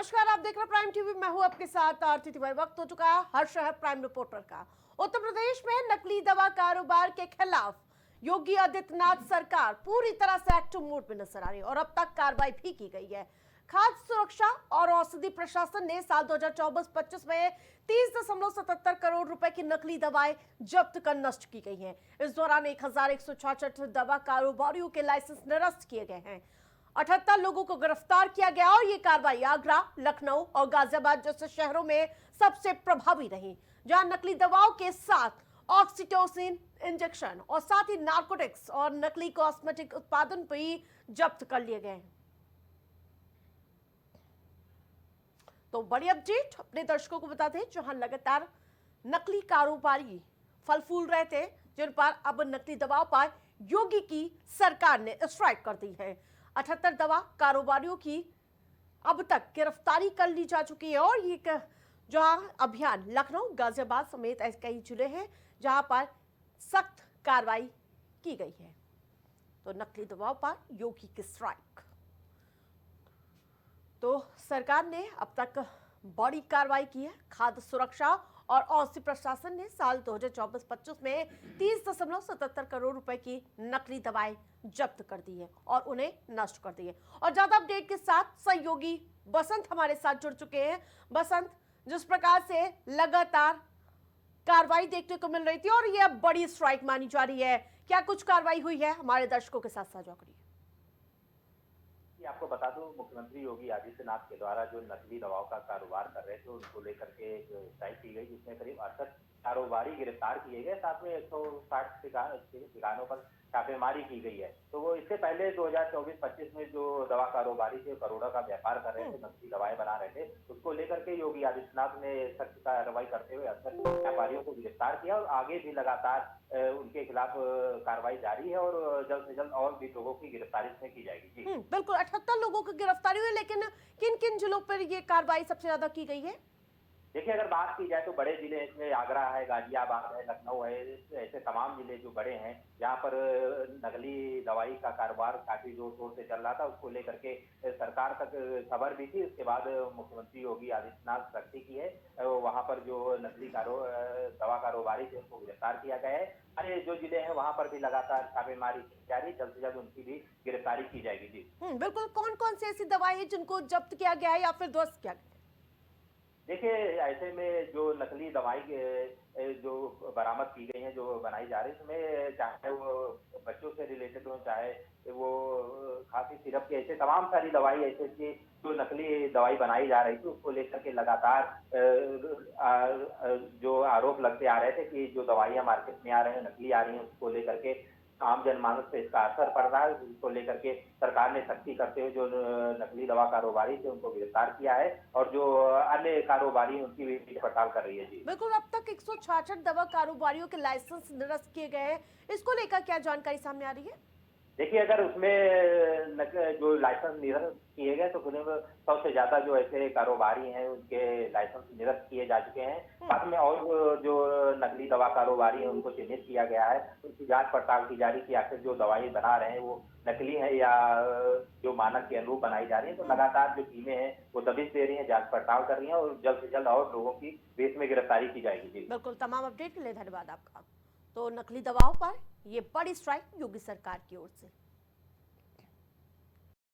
नमस्कार, आप देख रहे हैं प्राइम टीवी। मैं हूं आपके साथ आरती तिवारी। वक्त हो चुका है हर शहर प्राइम रिपोर्टर का। उत्तर प्रदेश में नकली दवा कारोबार के खिलाफ योगी आदित्यनाथ सरकार पूरी तरह से एक्टिव मोड में नजर आ रही है और अब तक कार्रवाई भी की गई है। खाद्य सुरक्षा और औषधि प्रशासन ने साल 2024-25 में 30.77 करोड़ रुपए की नकली दवाएं जब्त कर नष्ट की गई हैं। इस दौरान 1166 दवा कारोबारियों के लाइसेंस निरस्त किए गए हैं। 78 लोगों को गिरफ्तार किया गया और ये कार्रवाई आगरा, लखनऊ और गाजियाबाद जैसे शहरों में सबसे प्रभावी रही, जहां नकली दवाओं के साथ ऑक्सीटोसिन इंजेक्शन और साथ ही नार्कोटिक्स और नकली कॉस्मेटिक उत्पादन भी जब्त कर लिए गए हैं। तो बड़ी अपडेट अपने दर्शकों को बता दें, जहां लगातार नकली कारोबारी फल फूल रहे थे, जिन पर अब नकली दवाओं पर योगी की सरकार ने स्ट्राइक कर दी है। 78 दवा कारोबारियों की अब तक गिरफ्तारी कर ली जा चुकी है और ये जहां अभियान लखनऊ, गाजियाबाद समेत ऐसे कई जिले हैं जहां पर सख्त कार्रवाई की गई है। तो नकली दवाओं पर योगी की स्ट्राइक। तो सरकार ने अब तक बड़ी कार्रवाई की है। खाद्य सुरक्षा और औषधि प्रशासन ने साल 2024-25 में 30.77 करोड़ रुपए की नकली दवाएं जब्त कर दी है और उन्हें नष्ट कर दी है। और ज्यादा अपडेट के साथ सहयोगी बसंत हमारे साथ जुड़ चुके हैं। बसंत, जिस प्रकार से लगातार कार्रवाई देखने को मिल रही थी और यह बड़ी स्ट्राइक मानी जा रही है, क्या कुछ कार्रवाई हुई है, हमारे दर्शकों के साथ साझा करिए। आपको बता दूं, मुख्यमंत्री योगी आदित्यनाथ के द्वारा जो नकली दवाओं का कारोबार कर रहे थे उनको लेकर के स्ट्राइक की गई, जिसमें करीब 68 कारोबारी गिरफ्तार किए गए। साथ में 160 ठिकानों पर छापेमारी की गई है। तो वो इससे पहले 2024-25 में जो दवा कारोबारी थे, करोड़ों का व्यापार कर रहे थे, नकली दवाएं बना रहे थे, उसको लेकर के योगी आदित्यनाथ ने सख्त कार्रवाई करते हुए 68 व्यापारियों को गिरफ्तार किया और आगे भी लगातार उनके खिलाफ कार्रवाई जारी है और जल्द से जल्द और भी लोगों की गिरफ्तारी इसमें की जाएगी। जी बिल्कुल, 78 लोगों की गिरफ्तारी हुई, लेकिन किन किन जिलों पर ये कार्रवाई सबसे ज्यादा की गई है? देखिए, अगर बात की जाए तो बड़े जिले इसमें आगरा है, गाजियाबाद है, लखनऊ है, ऐसे तमाम जिले जो बड़े हैं जहां पर नकली दवाई का कारोबार काफी जोर शोर से चल रहा था, उसको लेकर के सरकार तक खबर भी थी। उसके बाद मुख्यमंत्री योगी आदित्यनाथ सख्ती की है। वहां पर जो नकली दवा कारोबारी थे उनको गिरफ्तार किया गया है। अरे जो जिले हैं वहां पर भी लगातार छापेमारी जारी, जल्द से जल्द उनकी भी गिरफ्तारी की जाएगी। जी बिल्कुल, कौन कौन सी ऐसी दवाई है जिनको जब्त किया गया है या फिर ध्वस्त किया गया? देखिए, ऐसे में जो नकली दवाई जो बरामद की गई है, जो बनाई जा रही है, इसमें चाहे वो बच्चों से रिलेटेड हो, चाहे वो खांसी सिरप के, ऐसे तमाम सारी दवाई ऐसे थी जो नकली दवाई बनाई जा रही थी, उसको लेकर के लगातार जो आरोप लगते आ रहे थे कि जो दवाइयां मार्केट में आ रही हैं नकली आ रही हैं, उसको लेकर के आम जनमानस पे इसका असर पड़ रहा है। उसको लेकर के सरकार ने सख्ती करते हुए जो नकली दवा कारोबारी थे उनको गिरफ्तार किया है और जो अन्य कारोबारी उनकी भी पड़ताल कर रही है। जी बिल्कुल, अब तक 166 दवा कारोबारियों के लाइसेंस निरस्त किए गए हैं, इसको लेकर क्या जानकारी सामने आ रही है? देखिए, अगर उसमें जो लाइसेंस निरस्त किए गए तो करीब 100 से ज्यादा जो ऐसे कारोबारी हैं उनके लाइसेंस निरस्त किए जा चुके हैं। बाद में और जो नकली दवा कारोबारी हैं उनको चिन्हित किया गया है, उनकी जांच पड़ताल की जा रही है कि आखिर जो दवाई बना रहे हैं वो नकली है या जो मानक के अनुरूप बनाई जा रही है। तो लगातार जो टीमें हैं वो दबिश दे रही है, जांच पड़ताल कर रही है और जल्द से जल्द और लोगों की देश में गिरफ्तारी की जाएगी। बिल्कुल, तमाम अपडेट के लिए धन्यवाद आपका। तो नकली दवाओं पर ये बड़ी स्ट्राइक योगी सरकार की ओर से।